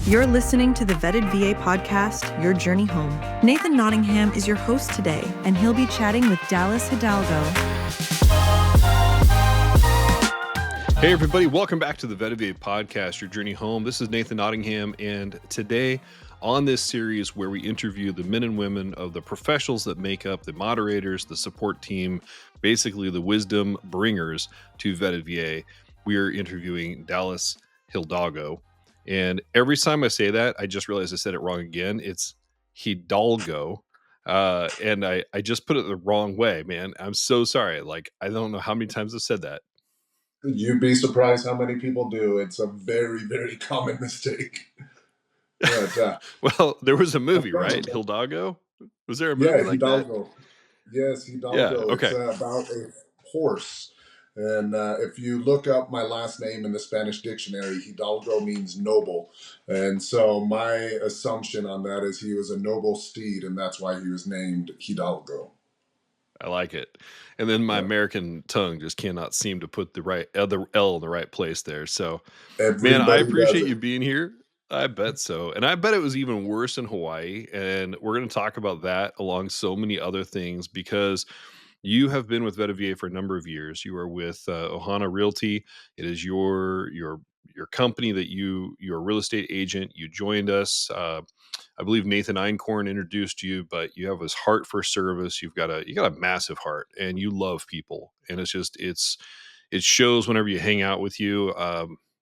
You're listening to the Vetted VA podcast, Your Journey Home. Nathan Nottingham is your host today, and he'll be chatting with Dallas Hidalgo. Hey everybody, welcome back to the Vetted VA podcast, Your Journey Home. This is Nathan Nottingham, and today on this series where we interview the men and women of the professionals that make up the moderators, the support team, basically the wisdom bringers to Vetted VA, we are interviewing Dallas Hidalgo. And every time I say that, I just realized I said it wrong again. It's Hidalgo. And I just put it the wrong way, man. I'm so sorry. Like, I don't know how many times I've said that. You'd be surprised how many people do. It's a very, very common mistake. But, well, there was a movie, right? Hidalgo? Was there a movie like Hidalgo. that? Yes, Hidalgo. Yeah, okay. It's about a horse. And if you look up my last name in the Spanish dictionary, Hidalgo means noble. And so my assumption on that is he was a noble steed, and that's why he was named Hidalgo. I like it. And then my American tongue just cannot seem to put the right other L in the right place there. So, man, I appreciate you being here. I bet so. And I bet it was even worse in Hawaii. And we're going to talk about that along so many other things because you have been with Vetted VA for a number of years. You are with Ohana Realty. It is your company that you're a real estate agent. You joined us. I believe Nathan Einkorn introduced you, but you have this heart for service. You got a massive heart, and you love people. And it shows whenever you hang out with you.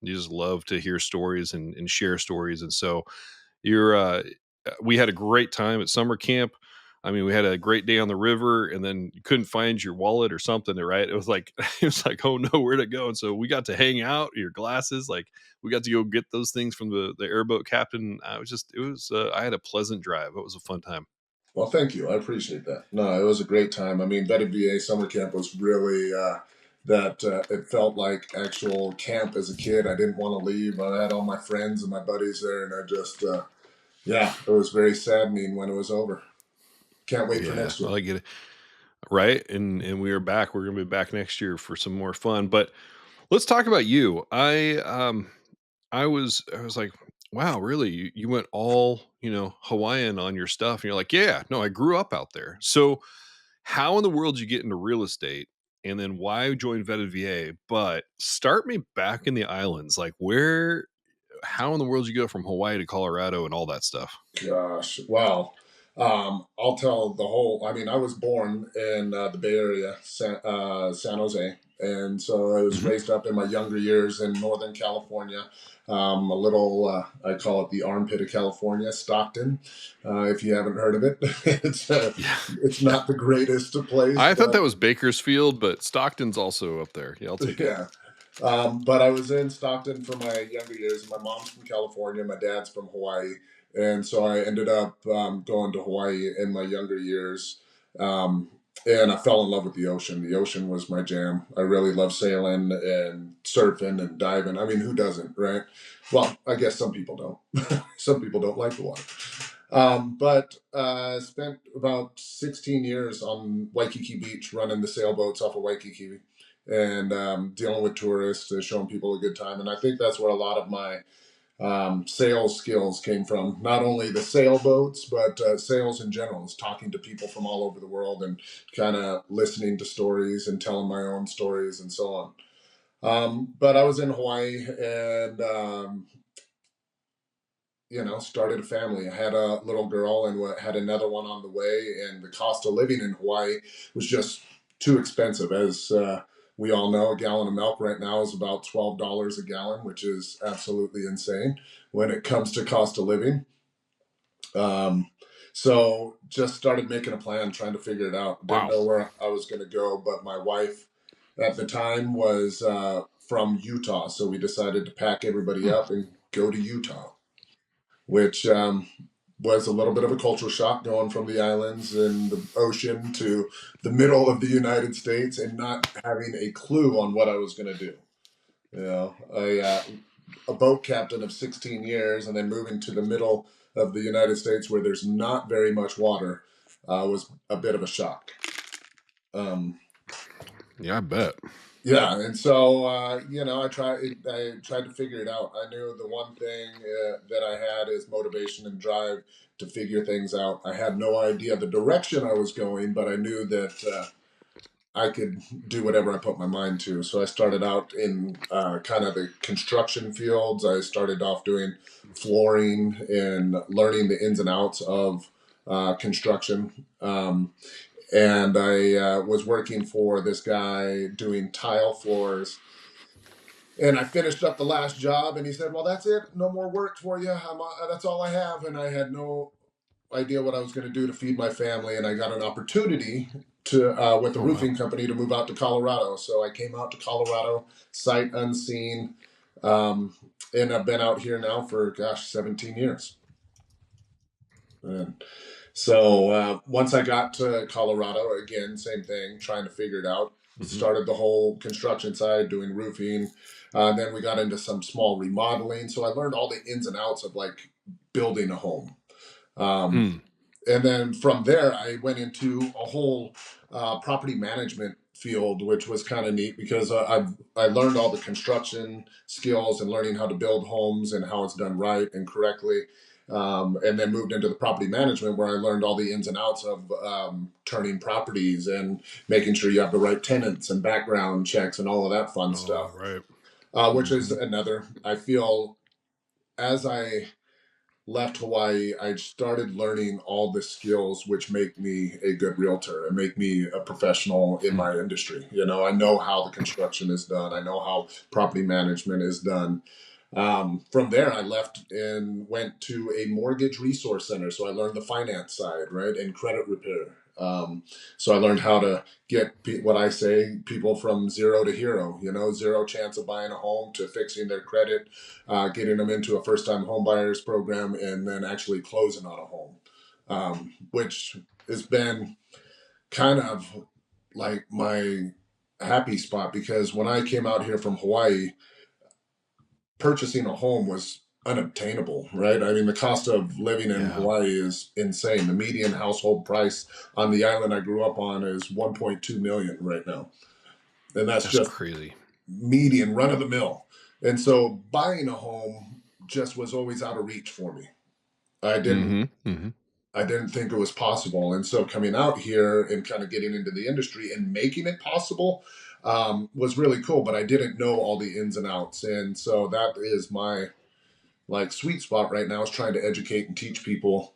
You just love to hear stories and share stories. And so we had a great time at summer camp. I mean, we had a great day on the river, and then you couldn't find your wallet or something, right? It was like, oh no, where'd it go? And so we got to hang out, your glasses, like we got to go get those things from the airboat captain. I had a pleasant drive. It was a fun time. Well, thank you. I appreciate that. No, it was a great time. I mean, Vetted VA summer camp was really, it felt like actual camp as a kid. I didn't want to leave. I had all my friends and my buddies there, and I just, it was very saddening when it was over. Can't wait for next year. I get it. Right. And we are back. We're going to be back next year for some more fun, but let's talk about you. I was like, wow, really? You went all, Hawaiian on your stuff. And you're like, yeah, no, I grew up out there. So how in the world did you get into real estate? And then why join Vetted VA? But start me back in the islands. Like how in the world did you go from Hawaii to Colorado and all that stuff? Gosh, wow. I'll tell the whole. I mean, I was born in the Bay Area, San Jose, and so I was raised up in my younger years in Northern California. A little, I call it the armpit of California, Stockton. If you haven't heard of it, it's not the greatest of place. I thought that was Bakersfield, but Stockton's also up there. Yeah, I'll take it. Yeah. But I was in Stockton for my younger years. My mom's from California. My dad's from Hawaii. And so I ended up going to Hawaii in my younger years. And I fell in love with the ocean. The ocean was my jam. I really love sailing and surfing and diving. I mean, who doesn't, right? Well, I guess some people don't. Some people don't like the water. But I spent about 16 years on Waikiki Beach running the sailboats off of Waikiki and dealing with tourists, showing people a good time. And I think that's where a lot of my sales skills came from. Not only the sailboats, but sales in general, is talking to people from all over the world and kind of listening to stories and telling my own stories and so on. But I was in Hawaii and, started a family. I had a little girl and had another one on the way, and the cost of living in Hawaii was just too expensive. As we all know, a gallon of milk right now is about $12 a gallon, which is absolutely insane when it comes to cost of living. So just started making a plan, trying to figure it out. Didn't know where I was going to go, but my wife at the time was from Utah. So we decided to pack everybody up and go to Utah, which was a little bit of a cultural shock, going from the islands and the ocean to the middle of the United States and not having a clue on what I was going to do. A boat captain of 16 years and then moving to the middle of the United States where there's not very much water was a bit of a shock. Yeah, I bet. Yeah, and so I tried to figure it out. I knew the one thing that I had is motivation and drive to figure things out. I had no idea the direction I was going, but I knew that I could do whatever I put my mind to. So I started out in kind of the construction fields. I started off doing flooring and learning the ins and outs of construction. And I was working for this guy doing tile floors. And I finished up the last job, and he said, "Well, that's it. No more work for you. That's all I have." And I had no idea what I was going to do to feed my family, and I got an opportunity to with a Oh wow. roofing company to move out to Colorado. So I came out to Colorado, sight unseen, um, and I've been out here now for 17 years. And so once I got to Colorado, again, same thing, trying to figure it out. Hmm. Started the whole construction side, doing roofing. Then we got into some small remodeling. So I learned all the ins and outs of like building a home. Um, Mm. and then from there, I went into a whole property management field, which was kind of neat because I learned all the construction skills and learning how to build homes and how it's done right and correctly. And then moved into the property management where I learned all the ins and outs of turning properties and making sure you have the right tenants and background checks and all of that fun Oh stuff. right. Which is Hmm. another, I feel, as I left Hawaii, I started learning all the skills which make me a good realtor and make me a professional in my industry. I know how the construction is done. I know how property management is done. From there, I left and went to a mortgage resource center. So I learned the finance side, right, and credit repair. So I learned how to get what I say people from zero to hero. Zero chance of buying a home to fixing their credit, getting them into a first-time home buyers program, and then actually closing on a home, which has been kind of like my happy spot because when I came out here from Hawaii, purchasing a home was unobtainable, right? I mean, the cost of living in Yeah, Hawaii is insane. The median household price on the island I grew up on is 1.2 million right now. And that's that's just crazy. median run of the mill. And so buying a home just was always out of reach for me. I didn't Hmm. Hmm. I didn't think it was possible. And so coming out here and kind of getting into the industry and making it possible was really cool, but I didn't know all the ins and outs. And so that is my like sweet spot right now is trying to educate and teach people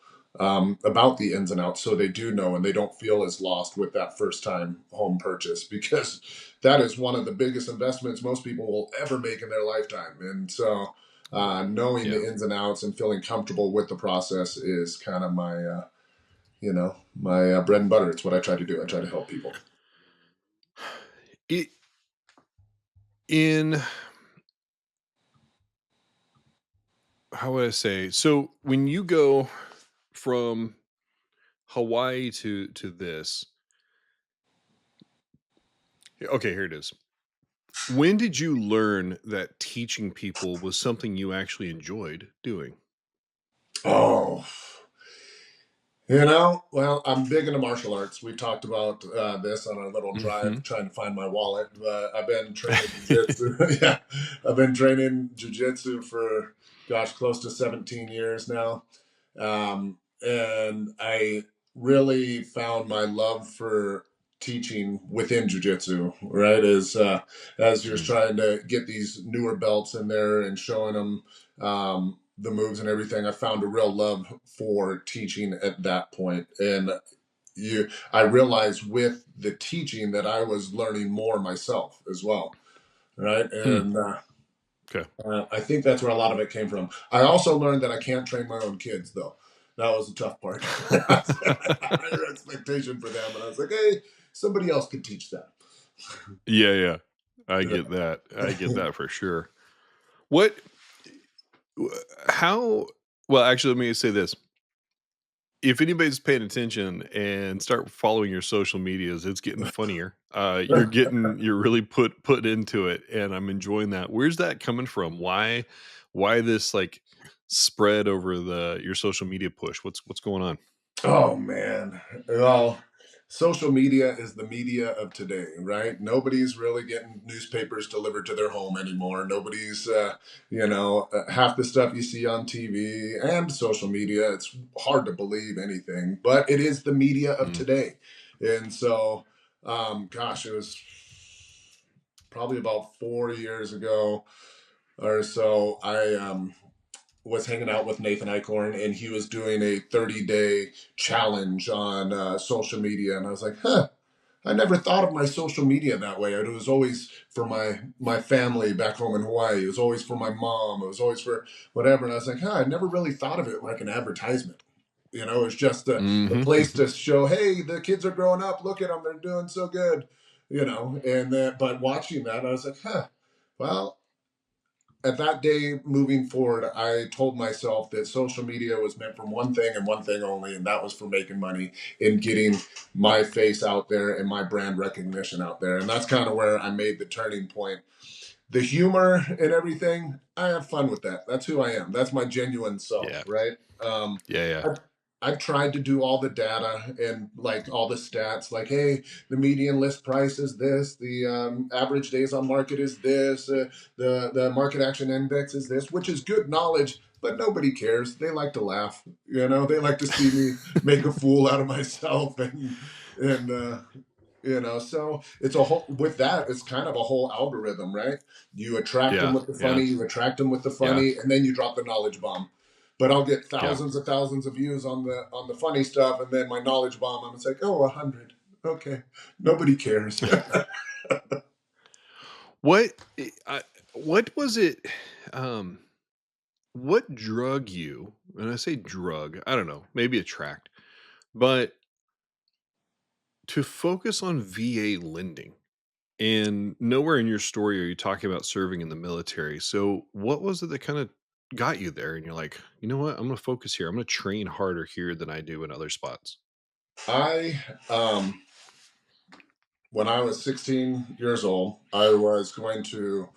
about the ins and outs so they do know and they don't feel as lost with that first time home purchase because that is one of the biggest investments most people will ever make in their lifetime. And so knowing Yeah. the ins and outs and feeling comfortable with the process is kind of my bread and butter. It's what I try to do. I try to help people. It, in how would I say? So when you go from Hawaii to this, okay, here it is. When did you learn that teaching people was something you actually enjoyed doing? Oh, well, I'm big into martial arts. We talked about this on our little Hmm. drive trying to find my wallet. But I've been training jiu-jitsu. Yeah, I've been training jiu-jitsu for, gosh, close to 17 years now. And I really found my love for teaching within jiu-jitsu, right? As you're Mm. trying to get these newer belts in there and showing them the moves and everything, I found a real love for teaching at that point. And I realized with the teaching that I was learning more myself as well, right? Hmm. And Okay. I think that's where a lot of it came from. I also learned that I can't train my own kids, though. That was the tough part. I had a higher expectation for them, and I was like, hey, somebody else could teach that. Yeah, yeah. I Yeah. get that. I get that for sure. What how well, actually, let me say this. If anybody's paying attention and start following your social medias, it's getting funnier. You're really put into it, and I'm enjoying that. Where's that coming from? Why this like spread over the your social media push? What's going on? Oh man. Well, social media is the media of today, right? Nobody's really getting newspapers delivered to their home anymore. Nobody's, half the stuff you see on TV and social media, it's hard to believe anything, but it is the media of Mm. today. And so, it was probably about 4 years ago or so. I was hanging out with Nathan Eichhorn, and he was doing a 30-day challenge on social media. And I was like, I never thought of my social media that way. It was always for my family back home in Hawaii. It was always for my mom. It was always for whatever. And I was like, I never really thought of it like an advertisement. It's just the place to show, hey, the kids are growing up. Look at them. They're doing so good. But watching that, I was like, well, at that day moving forward, I told myself that social media was meant for one thing and one thing only, and that was for making money and getting my face out there and my brand recognition out there. And that's kind of where I made the turning point. The humor and everything, I have fun with that. That's who I am. That's my genuine self, Yeah. right? Yeah. I've tried to do all the data and like all the stats, like, hey, the median list price is this, the average days on market is this, the market action index is this, which is good knowledge, but nobody cares. They like to laugh, they like to see me make a fool out of myself, and so it's with that, it's kind of a whole algorithm, right? You attract them Yeah. with the funny, you attract them with the Yeah. funny, and then you drop the knowledge bomb. But I'll get Yeah. thousands of views on the funny stuff, and then my knowledge bomb, I'm just like, 100. Okay, nobody cares. What what was it? What drug you? And I say drug, I don't know, maybe attract, but to focus on VA lending. And nowhere in your story are you talking about serving in the military. So what was it that kind of got you there? And you're like, you know what? I'm going to focus here. I'm going to train harder here than I do in other spots. I When I was 16 years old, I was talking to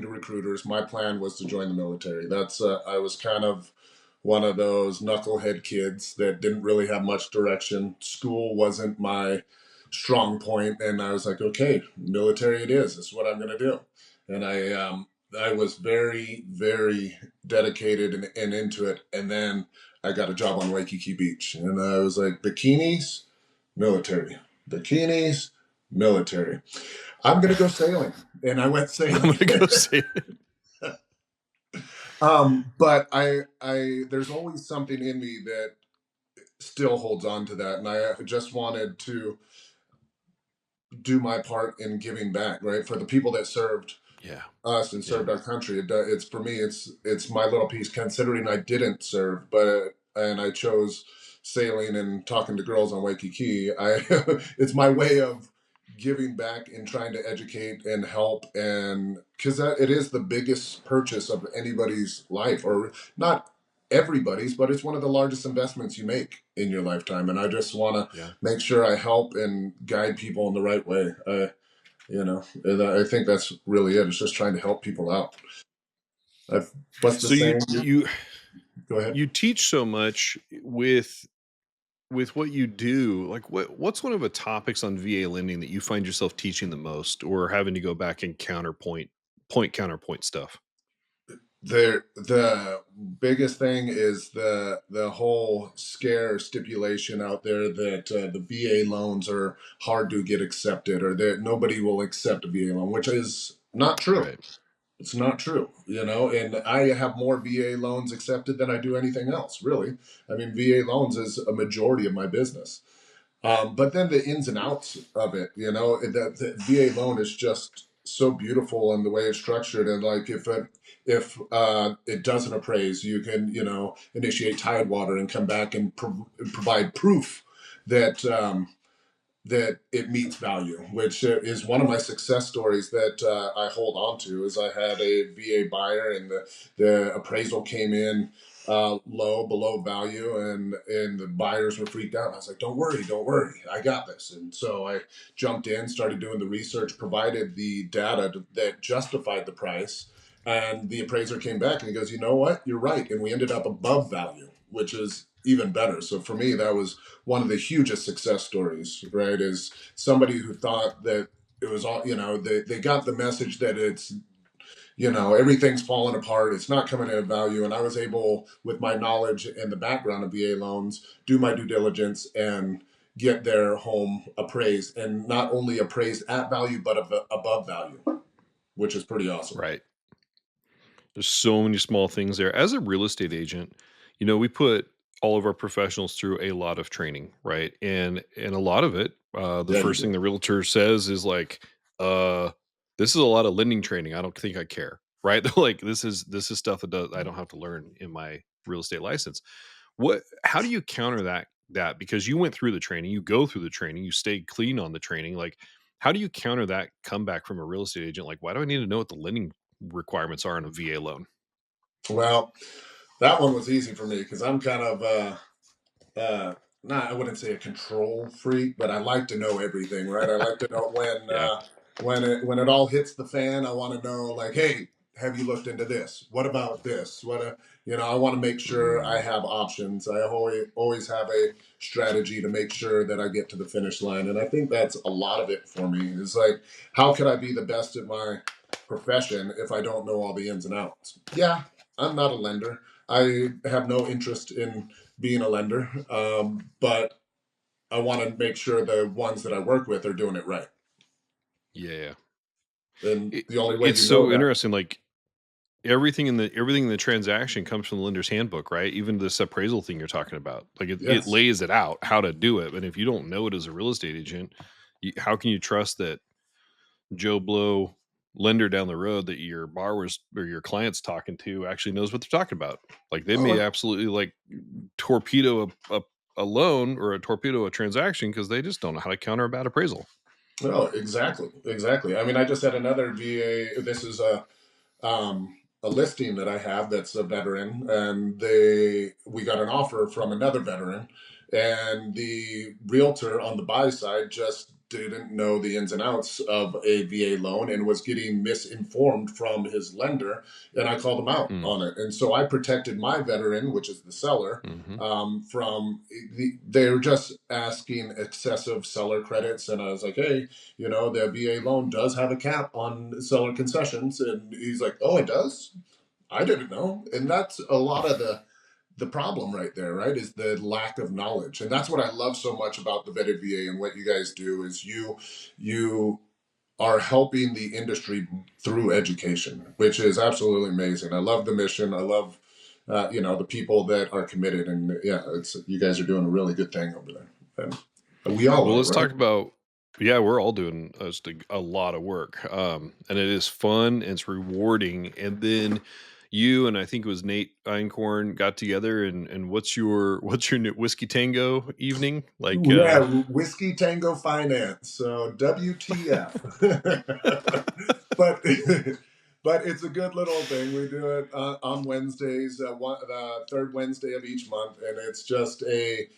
recruiters. My plan was to join the military. I was kind of one of those knucklehead kids that didn't really have much direction. School wasn't my strong point, and I was like, okay, military it is. This is what I'm going to do. And I was very, very dedicated and into it. And then I got a job on Waikiki Beach, and I was like, bikinis, military. Bikinis, military. I'm gonna go sailing, and I went I'm sailing. going to go say But there's always something in me that still holds on to that, and I just wanted to do my part in giving back, right, for the people that served yeah. us and Yeah. served our country. It's for me, it's my little piece. Considering I didn't serve, and I chose sailing and talking to girls on Waikiki. It's my way of giving back and trying to educate and help, and because it is the biggest purchase of anybody's life, or not everybody's, but it's one of the largest investments you make in your lifetime. And I just want to Yeah. make sure I help and guide people in the right way. And I think that's really it. It's just trying to help people out. What's the So you saying? you Go ahead. you teach so much with what you do. Like what's one of the topics on VA lending that you find yourself teaching the most or having to go back and counterpoint stuff? The biggest thing is the whole scare stipulation out there that the VA loans are hard to get accepted, or that nobody will accept a VA loan, which is not true. Right. It's not true, and I have more VA loans accepted than I do anything else, really. I mean, VA loans is a majority of my business. But then the ins and outs of it, the VA loan is just so beautiful and the way it's structured. And like if it doesn't appraise, you can initiate tidewater and come back and provide proof that that it meets value, which is one of my success stories that I hold on to. Is I had a VA buyer, and the appraisal came in low, below value, and the buyers were freaked out. I was like, don't worry, I got this. And so I jumped in, started doing the research, provided the data that justified the price, and the appraiser came back and he goes, you know what, you're right, and we ended up above value, which is even better. So for me, that was one of the hugest success stories, right? Is somebody who thought that it was all, they got the message that it's, everything's falling apart. It's not coming at value. And I was able, with my knowledge and the background of VA loans, do my due diligence and get their home appraised, and not only appraised at value, but above value, which is pretty awesome. Right. There's so many small things there. As a real estate agent, we put all of our professionals through a lot of training, right? And a lot of it, the Yeah, you first thing do. the realtor says is like, uh, this is a lot of lending training. I don't think I care. Right. They're like, this is stuff I don't have to learn in my real estate license. How do you counter that? Because you went through the training, you go through the training, you stay clean on the training. Like, how do you counter that comeback from a real estate agent? Like, why do I need to know what the lending requirements are on a VA loan? Well, that one was easy for me because I'm kind of not, I wouldn't say a control freak, but I like to know everything, right? I like to know Yeah. when it all hits the fan. I want to know, like, hey, have you looked into this? What about this? I want to make sure I Mm, have options. I always have a strategy to make sure that I get to the finish line, and I think that's a lot of it for me. Is like, how could I be the best at my profession if I don't know all the ins and outs? Yeah, I'm not a lender. I have no interest in being a lender, but I want to make sure the ones that I work with are doing it right. yeah. And It, the only way it's you know so that, interesting. Like everything in the transaction comes from the lender's handbook, right? Even this appraisal thing you're talking about, like it yes. lays it out how to do it. But if you don't know it as a real estate agent, how can you trust that Joe Blow lender down the road that your borrowers or your clients talking to actually knows what they're talking about? Like they may Oh, absolutely like torpedo a loan or a torpedo a transaction because they just don't know how to counter a bad appraisal. no, exactly, exactly. I mean, I just had another VA. This is a listing that I have that's a veteran, and we got an offer from another veteran, and the realtor on the buy side just didn't know the ins and outs of a VA loan and was getting misinformed from his lender, and I called him out Mm, on it. And so I protected my veteran, which is the seller, hmm. from they were just asking excessive seller credits, and I was like, hey, the VA loan does have a cap on seller concessions. And he's like, oh, it does? I didn't know. And that's a lot of the problem right there, right? Is the lack of knowledge. And that's what I love so much about the vetted VA and what you guys do is you are helping the industry through education, which is absolutely amazing. I love the mission. I love the people that are committed, and yeah, it's you guys are doing a really good thing over there, and we all Well, are, let's right? talk about. Yeah, we're all doing just a lot of work, and it is fun. And it's rewarding. And then you and I think it was Nate Einkorn got together. And what's your new whiskey tango evening like? Yeah, Whiskey Tango Finance. So WTF. But but it's a good little thing. We do it on Wednesdays, the third Wednesday of each month, and it's just a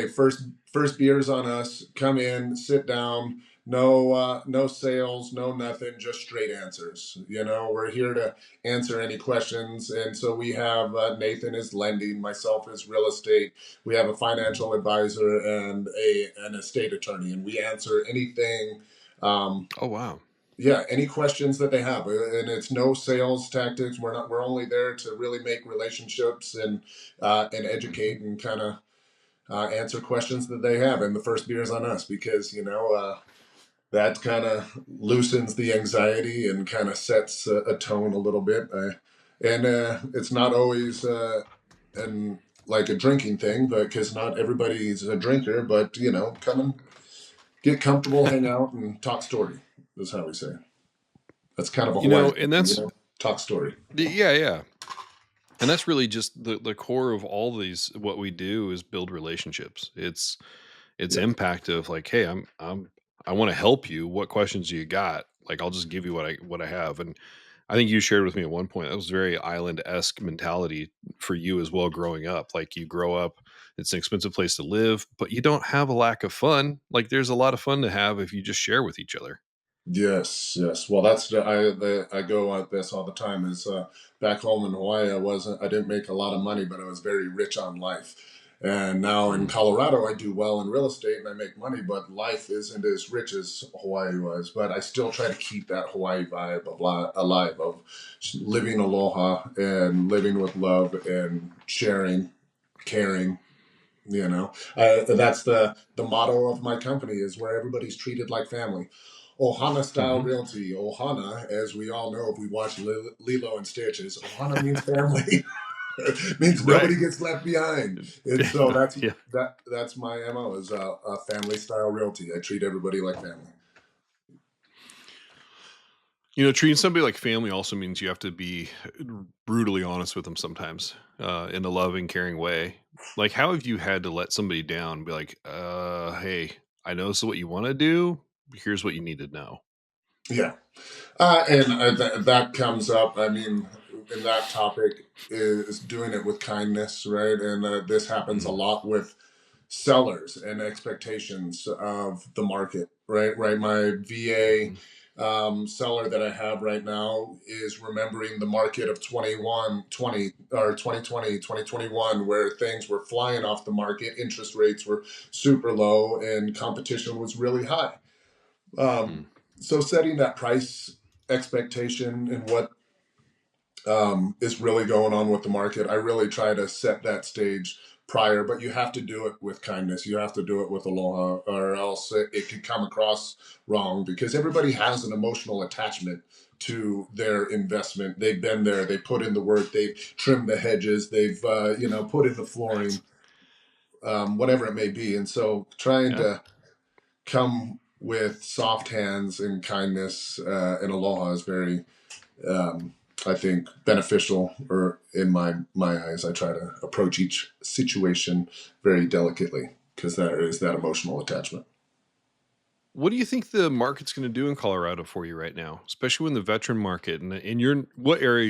first beers on us. Come in, sit down. No sales, no nothing, just straight answers. We're here to answer any questions, and so we have Nathan is lending, myself is real estate, we have a financial advisor and an estate attorney, and we answer anything. Um, Oh wow. yeah, any questions that they have, and it's no sales tactics. We're not. We're only there to really make relationships and Hmm. educate and kind of answer questions that they have. And the first beer is on us because that kind of loosens the anxiety and kind of sets a tone a little bit. And it's not always and like a drinking thing, but because not everybody's a drinker, but come and get comfortable, hang out, and talk story. Is how we say. That's kind of a Hawaiian And thing, that's talk story. yeah, yeah. And that's really just the core of all these. What we do is build relationships. It's Yeah. impact of like, hey, I want to help you. What questions do you got? Like, I'll just give you what I have. And I think you shared with me at one point that was very island esque mentality for you as well. Growing up, like you grow up, it's an expensive place to live, but you don't have a lack of fun. Like, there's a lot of fun to have if you just share with each other. Yes, yes. Well, I go at this all the time. Is back home in Hawaii, I didn't make a lot of money, but I was very rich on life, And now in Colorado, I do well in real estate and I make money, but life isn't as rich as Hawaii was. But I still try to keep that Hawaii vibe alive of living aloha and living with love and sharing, caring. That's the motto of my company is where everybody's treated like family. Ohana Style Realty. Ohana, as we all know, if we watch Lilo and Stitches, Ohana means family. Means Right. nobody gets left behind. And so Yeah. that's my MO is a family style realty. I treat everybody like family. Treating somebody like family also means you have to be brutally honest with them sometimes, in a loving, caring way. Like, how have you had to let somebody down? Be like, hey, I know this is what you want to do. Here's what you need to know. Yeah. That comes up. I mean, in that topic is doing it with kindness, right? And this happens a Mhm. lot with sellers and expectations of the market, right? Right. My VA Mhm. seller that I have right now is remembering the market of 21, 20 or 2020, 2021, where things were flying off the market, interest rates were super low, and competition was really high. Mhm. So setting that price expectation and what is really going on with the market. I really try to set that stage prior, but you have to do it with kindness. You have to do it with aloha, or else it could come across wrong because everybody has an emotional attachment to their investment. They've been there, they put in the work, they've trimmed the hedges, they've put in the flooring, whatever it may be. And so trying Yeah. to come with soft hands and kindness and aloha is very I think beneficial, or in my eyes. I try to approach each situation very delicately because there is that emotional attachment. What do you think the market's going to do in Colorado for you right now, especially in the veteran market? And in your what area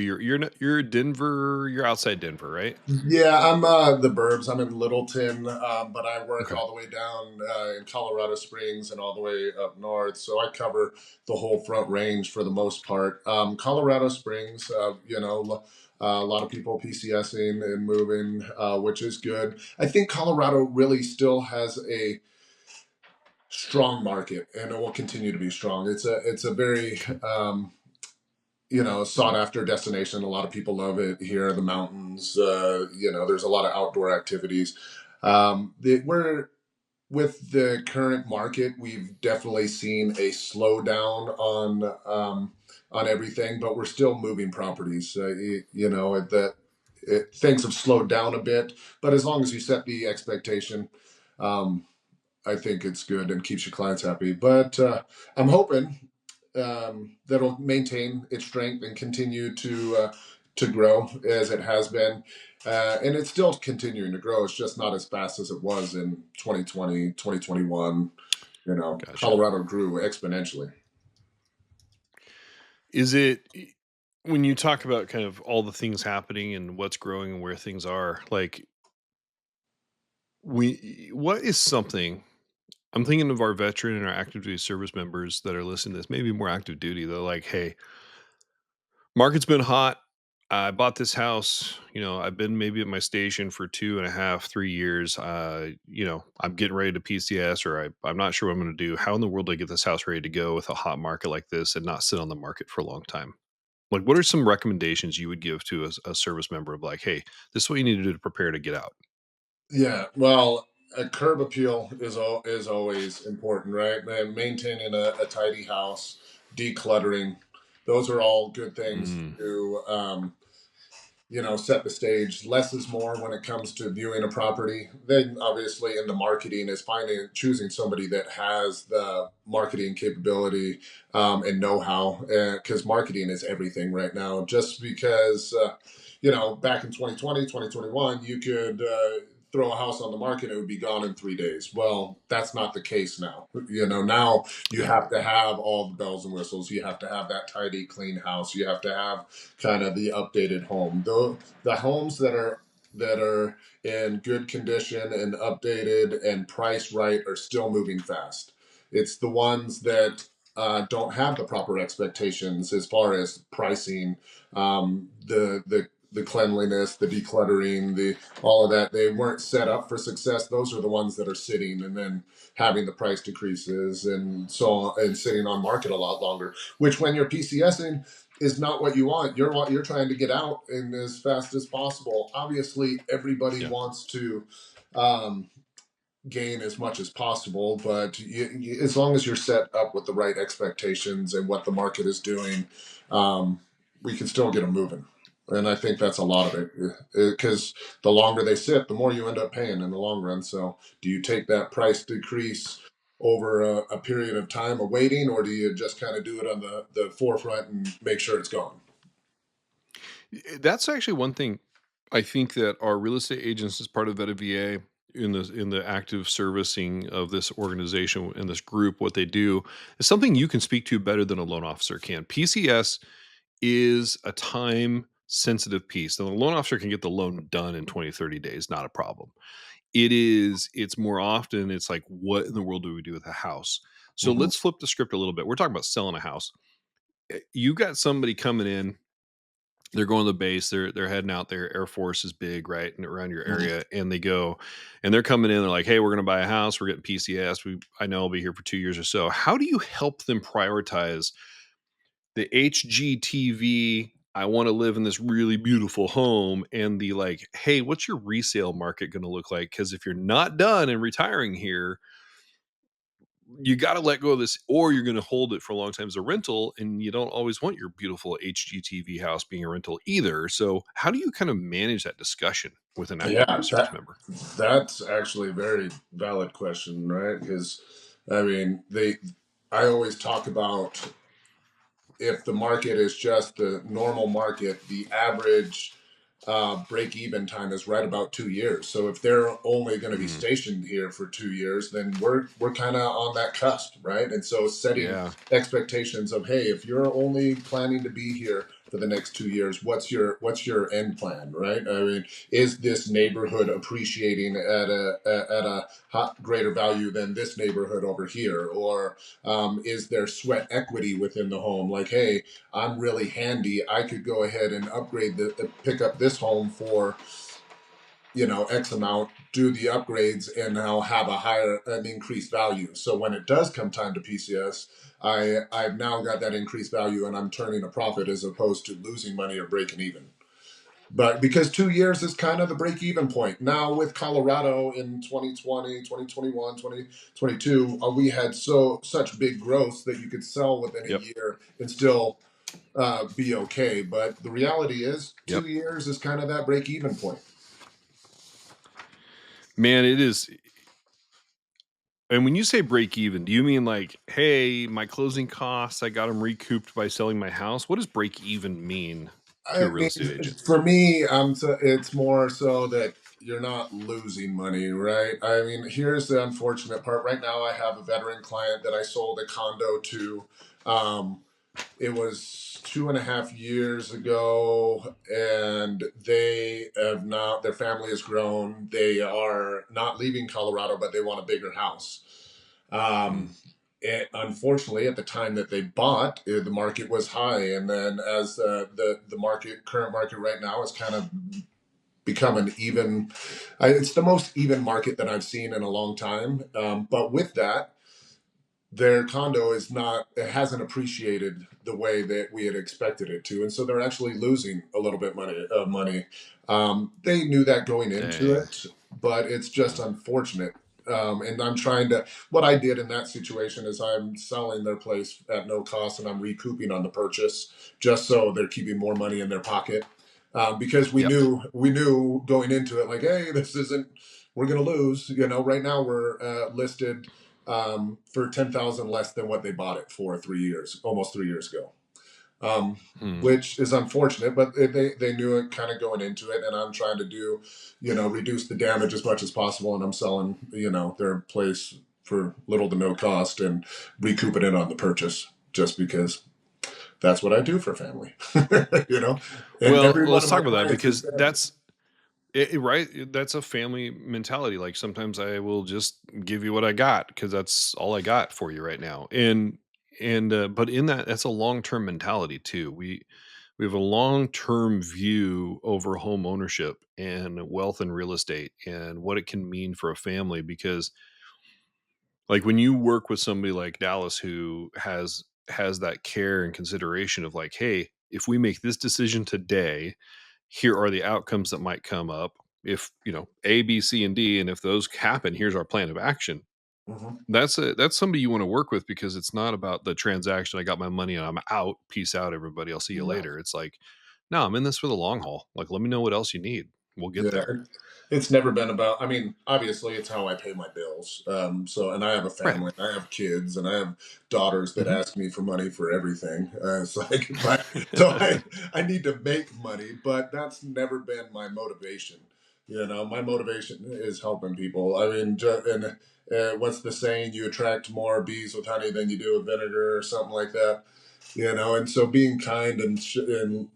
you're Denver? You're outside Denver, right? Yeah, I'm the burbs. I'm in Littleton, but I work Okay. all the way down in Colorado Springs and all the way up north. So I cover the whole Front Range for the most part. Colorado Springs, a lot of people PCSing and moving, which is good. I think Colorado really still has a strong market, and it will continue to be strong. It's a very Okay. sought after destination. A lot of people love it here. The mountains, there's a lot of outdoor activities. We're with the current market, we've definitely seen a slowdown on everything, but we're still moving properties. Things have slowed down a bit, but as long as you set the expectation, um, I think it's good and keeps your clients happy. But I'm hoping that'll maintain its strength and continue to grow as it has been. And it's still continuing to grow. It's just not as fast as it was in 2020, 2021. Gotcha. Colorado grew exponentially. Is it when you talk about kind of all the things happening and what's growing and where things are, like what is something I'm thinking of our veteran and our active duty service members that are listening to this, maybe more active duty. They're like, hey, market's been hot. I bought this house. I've been maybe at my station for 2.5, 3 years. I'm getting ready to PCS, or I'm not sure what I'm going to do. How in the world do I get this house ready to go with a hot market like this and not sit on the market for a long time? Like, what are some recommendations you would give to a service member of like, hey, this is what you need to do to prepare to get out? Yeah, well, a curb appeal is always important, right? And maintaining a tidy house, decluttering, those are all good things Mm, to set the stage. Less is more when it comes to viewing a property. Then, obviously, in the marketing is choosing somebody that has the marketing capability and know-how, because marketing is everything right now. Just because, back in 2020, 2021, you could throw a house on the market, it would be gone in 3 days. Well, that's not the case now. Now you yeah. have to have all the bells and whistles. You have to have that tidy, clean house. You have to have kind of the updated home. The homes that are in good condition and updated and priced right are still moving fast. It's the ones that don't have the proper expectations as far as pricing, the the cleanliness, the decluttering, the all of that. They weren't set up for success. Those are the ones that are sitting and then having the price decreases and so on, and sitting on market a lot longer. Which, when you're PCSing, is not what you want. You're trying to get out in as fast as possible. Obviously, everybody Yeah. wants to um, gain as much as possible, but as long as you're set up with the right expectations and what the market is doing, um, we can still get them moving. And I think that's a lot of it, because the longer they sit, the more you end up paying in the long run. So, do you take that price decrease over a period of time of waiting, or do you just kind of do it on the forefront and make sure it's gone? That's actually one thing I think that our real estate agents, as part of Veta VA, in the active servicing of this organization and this group, what they do is something you can speak to better than a loan officer can. PCS is a time sensitive piece. Now, the loan officer can get the loan done in 20, 30 days, not a problem. It's more often, it's like, what in the world do we do with a house? So Hmm. let's flip the script a little bit. We're talking about selling a house. You got somebody coming in, they're going to the base, they're heading out there. Air Force is big, right? And around your area. And they go and they're coming in, they're like, hey, we're gonna buy a house, we're getting PCS. I know I'll be here for 2 years or so. How do you help them prioritize the HGTV? I want to live in this really beautiful home, and the like, hey, what's your resale market going to look like? Because if you're not done and retiring here, you got to let go of this, or you're going to hold it for a long time as a rental, and you don't always want your beautiful HGTV house being a rental either. So how do you kind of manage that discussion with an active Yeah, service member? that's actually a very valid question, right? Because I mean, I always talk about, if the market is just the normal market, the average break even time is right about 2 years. So if they're only going to be Mm, stationed here for 2 years, then we're kind of on that cusp, right? And so setting yeah. expectations of, hey, if you're only planning to be here for the next 2 years, what's your end plan, right? I mean, is this neighborhood appreciating at a greater value than this neighborhood over here, or is there sweat equity within the home? Like, hey, I'm really handy. I could go ahead and upgrade pick up this home for X amount, do the upgrades, and now have an increased value. So when it does come time to PCS, I've now got that increased value, and I'm turning a profit as opposed to losing money or breaking even. But because 2 years is kind of the break even point. Now with Colorado in 2020, 2021, 2022, we had such big growth that you could sell within a Yep. year and still be okay. But the reality is, Yep. 2 years is kind of that break even point. Man, it is. And when you say break even, do you mean like, hey, my closing costs, I got them recouped by selling my house? What does break even mean to a I real mean, estate agent? for me, it's more so that you're not losing money, right? I mean, here's the unfortunate part. Right now, I have a veteran client that I sold a condo to. Um, it was 2.5 years ago, and they have now, their family has grown. They are not leaving Colorado, but they want a bigger house. Mm, Unfortunately, at the time that they bought, the market was high, and then as the current market right now has kind of become an even, it's the most even market that I've seen in a long time. But with that, their condo it hasn't appreciated the way that we had expected it to, and so they're actually losing a little bit money. They knew that going into dang. it, but it's just Yeah. unfortunate. And I'm trying to, what I did in that situation is I'm selling their place at no cost, and I'm recouping on the purchase, just so they're keeping more money in their pocket. Because we Yep. knew going into it, like, hey, we're going to lose. Right now we're listed for 10,000 less than what they bought it for almost 3 years ago. Um, Hmm. which is unfortunate, but they knew it kind of going into it, and I'm trying to reduce the damage as much as possible, and I'm selling, their place for little to no cost and recouping it on the purchase, just because that's what I do for family, you know, and Well, every one let's of my talk about that clients is because family. that's right. That's a family mentality. Like, sometimes I will just give you what I got because that's all I got for you right now. But in that, that's a long term mentality too. We we have a long-term view over home ownership and wealth and real estate and what it can mean for a family. Because like when you work with somebody like Dallas who has that care and consideration of like, hey, if we make this decision today, here are the outcomes that might come up. If A, B, C, and D, and if those happen, here's our plan of action. Mhm. That's somebody you want to work with, because it's not about the transaction. I got my money and I'm out. Peace out, everybody. I'll see you Right. later. It's like, no, I'm in this for the long haul. Like, let me know what else you need. We'll get Yeah, there. it's never been about. I mean, obviously, it's how I pay my bills. So, and I have a Right. family, I have kids, and I have daughters that Hmm. ask me for money for everything. It's like, but so I need to make money, but that's never been my motivation. My motivation is helping people. I mean, and what's the saying? You attract more bees with honey than you do with vinegar, or something like that. And so being kind and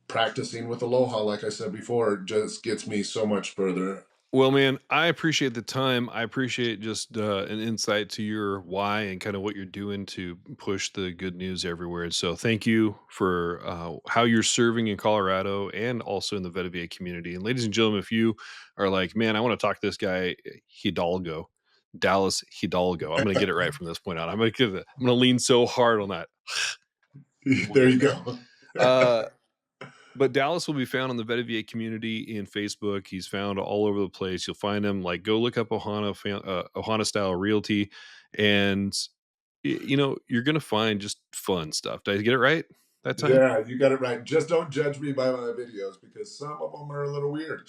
practicing with aloha, like I said before, just gets me so much further. Well, man, I appreciate the time. I appreciate just an insight to your why and kind of what you're doing to push the good news everywhere. And so, thank you for how you're serving in Colorado and also in the Vetivier community. And, ladies and gentlemen, if you are like, man, I want to talk to this guy, Hidalgo, Dallas Hidalgo, I'm going to get it right from this point on. I'm going to lean so hard on that. We'll There get you there. go. Uh, but Dallas will be found on the Vetivier community in Facebook. He's found all over the place. You'll find him. Like, go look up Ohana Style Realty, and you're gonna find just fun stuff. Did I get it right that time? Yeah, you got it right. Just don't judge me by my videos because some of them are a little weird.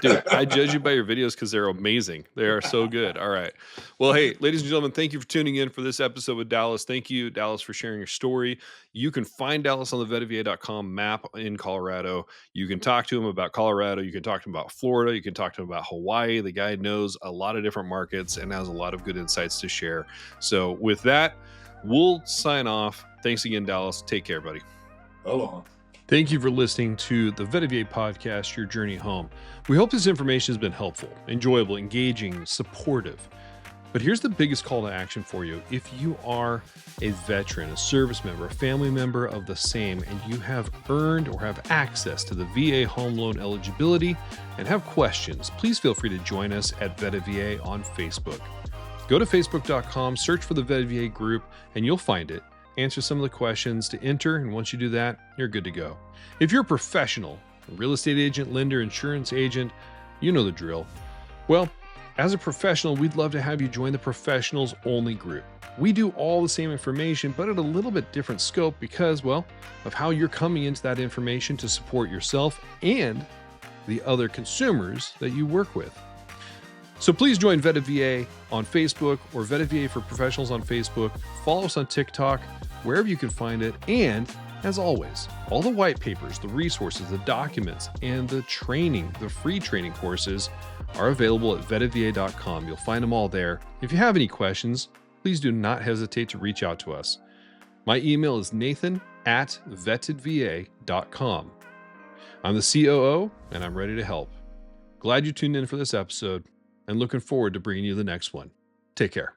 Dude, I judge you by your videos because they're amazing. They are so good. All right. Well, hey, ladies and gentlemen, thank you for tuning in for this episode with Dallas. Thank you, Dallas, for sharing your story. You can find Dallas on the vetivier.com map in Colorado. You can talk to him about Colorado. You can talk to him about Florida. You can talk to him about Hawaii. The guy knows a lot of different markets and has a lot of good insights to share. So, with that, we'll sign off. Thanks again, Dallas. Take care, buddy. Aloha. Thank you for listening to the Vetivier podcast, Your Journey Home. We hope this information has been helpful, enjoyable, engaging, supportive. But here's the biggest call to action for you. If you are a veteran, a service member, a family member of the same, and you have earned or have access to the VA home loan eligibility and have questions, please feel free to join us at Vetivier on Facebook. Go to facebook.com, search for the Vetivier group, and you'll find it. Answer some of the questions to enter, and once you do that, you're good to go. If you're a professional, a real estate agent, lender, insurance agent, you know the drill. Well, as a professional, we'd love to have you join the professionals only group. We do all the same information, but at a little bit different scope because, well, of how you're coming into that information to support yourself and the other consumers that you work with. So please join Vetivier on Facebook or Vetivier for Professionals on Facebook. Follow us on TikTok, wherever you can find it. And as always, all the white papers, the resources, the documents, and the training, the free training courses are available at vetivier.com. You'll find them all there. If you have any questions, please do not hesitate to reach out to us. My email is nathan@vetedva.com. I'm the COO, and I'm ready to help. Glad you tuned in for this episode, and looking forward to bringing you the next one. Take care.